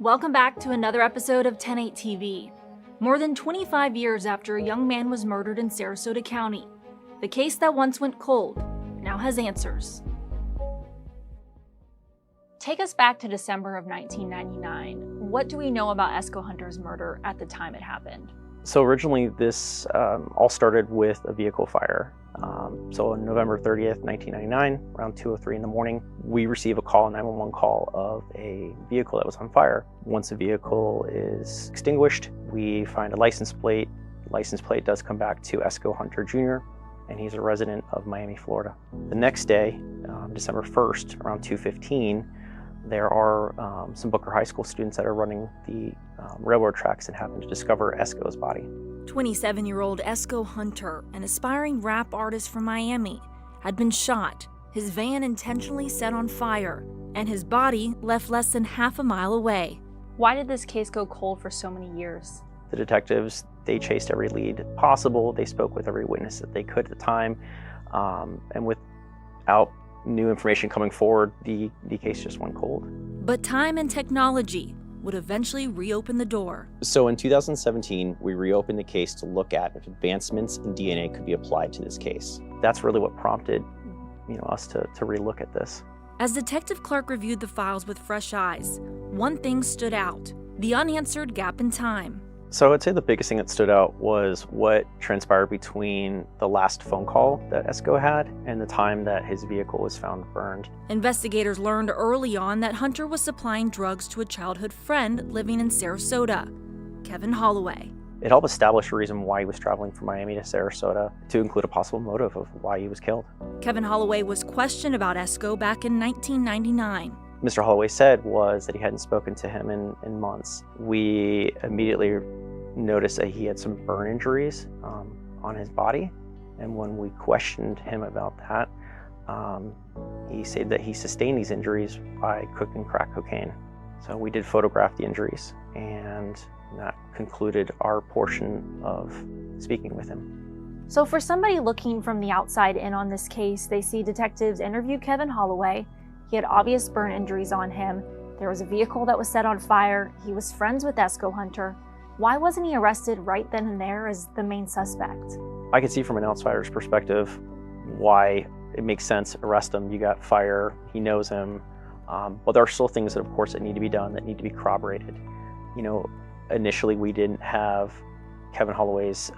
Welcome back to another episode of 10/8 TV. More than 25 years after a young man was murdered in Sarasota County, the case that once went cold now has answers. Take us back to December of 1999. What do we know about Esco Hunter's murder at the time it happened? So originally this all started with a vehicle fire. So on November 30th, 1999, around 2:03 in the morning, we receive a 911 call of a vehicle that was on fire. Once the vehicle is extinguished, we find a license plate. The license plate does come back to Esco Hunter Jr., and he's a resident of Miami, Florida. The next day, December 1st, around 2:15, there are some Booker High School students that are running the railroad tracks and happen to discover Esco's body. 27-year-old Esco Hunter, an aspiring rap artist from Miami, had been shot, his van intentionally set on fire, and his body left less than half a mile away. Why did this case go cold for so many years? The detectives, they chased every lead possible. They spoke with every witness that they could at the time. And without new information coming forward, the case just went cold. But time and technology would eventually reopen the door. So in 2017, we reopened the case to look at if advancements in DNA could be applied to this case. That's really what prompted, us to relook at this. As Detective Clark reviewed the files with fresh eyes, one thing stood out: the unanswered gap in time. So I'd say the biggest thing that stood out was what transpired between the last phone call that Esco had and the time that his vehicle was found burned. Investigators learned early on that Hunter was supplying drugs to a childhood friend living in Sarasota, Kevin Holloway. It helped establish a reason why he was traveling from Miami to Sarasota, to include a possible motive of why he was killed. Kevin Holloway was questioned about Esco back in 1999. Mr. Holloway said was that he hadn't spoken to him in months. We immediately noticed that he had some burn injuries on his body, and when we questioned him about that, he said that he sustained these injuries by cooking crack cocaine. So we did photograph the injuries, and that concluded our portion of speaking with him. So for somebody looking from the outside in on this case, they see detectives interview Kevin Holloway. He had obvious burn injuries on him. There was a vehicle that was set on fire. He was friends with Esco Hunter. Why wasn't he arrested right then and there as the main suspect? I could see from an outsider's perspective why it makes sense, arrest him. You got fire, he knows him. But there are still things that, of course, that need to be done, that need to be corroborated. Initially we didn't have Kevin Holloway's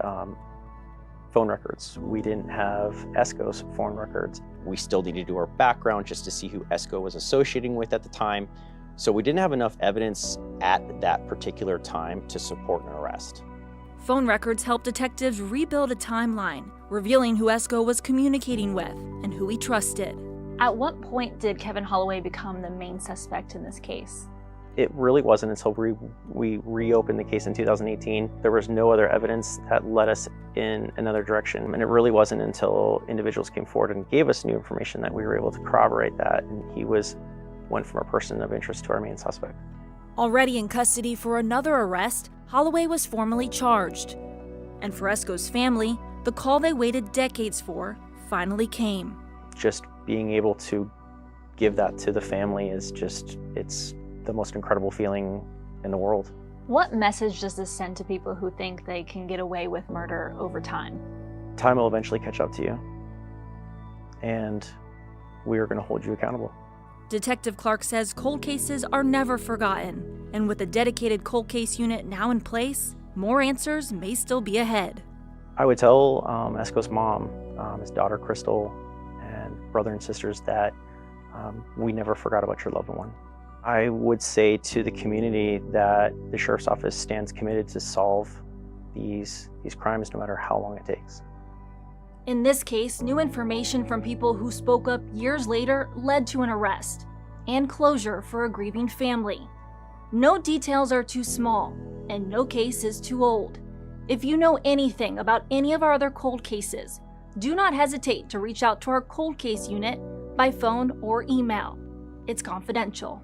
phone records. We didn't have Esco's phone records. We still need to do our background just to see who Esco was associating with at the time. So we didn't have enough evidence at that particular time to support an arrest. Phone records helped detectives rebuild a timeline, revealing who Esco was communicating with and who he trusted. At what point did Kevin Holloway become the main suspect in this case? It really wasn't until we reopened the case in 2018. There was no other evidence that led us in another direction. And it really wasn't until individuals came forward and gave us new information that we were able to corroborate that. And he went from a person of interest to our main suspect. Already in custody for another arrest, Holloway was formally charged. And for Esco's family, the call they waited decades for finally came. Just being able to give that to the family is it's the most incredible feeling in the world. What message does this send to people who think they can get away with murder over time? Time will eventually catch up to you, and we are going to hold you accountable. Detective Clark says cold cases are never forgotten, and with a dedicated cold case unit now in place, more answers may still be ahead. I would tell Esco's mom, his daughter Crystal, and brother and sisters that we never forgot about your loved one. I would say to the community that the Sheriff's Office stands committed to solve these crimes no matter how long it takes. In this case, new information from people who spoke up years later led to an arrest and closure for a grieving family. No details are too small, and no case is too old. If you know anything about any of our other cold cases, do not hesitate to reach out to our cold case unit by phone or email. It's confidential.